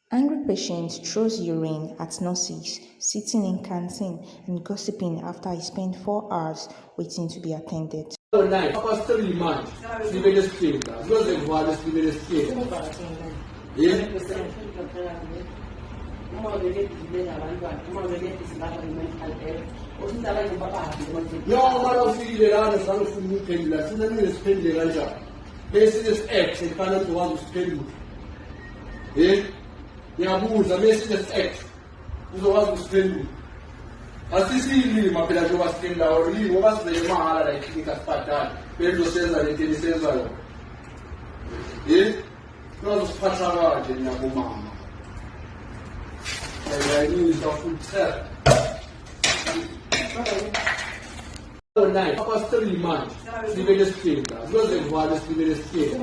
Angry patient throws urine at nurses sitting in canteen and gossiping after he spent 4 hours waiting to be attended. Online, after 3 months, scrivere scheda, cosa è uguale a scrivere scheda? No, ma non si rivelano, stanno finendo, fino a noi spendere già. Messages X, il panel to one spend. Ngiyabuza messages X, uzokwazi usphendula. Asisiyilimi phela nje wasiphendula or yini ngoba sizele mahala la iklinika sibhadala bezosenza lento elisenza yona. Uzosiphatha kanje niyabomama. Ayayinisa futhi. Online, after 3 months, scrivere scheda, cosa è uguale a scrivere scheda?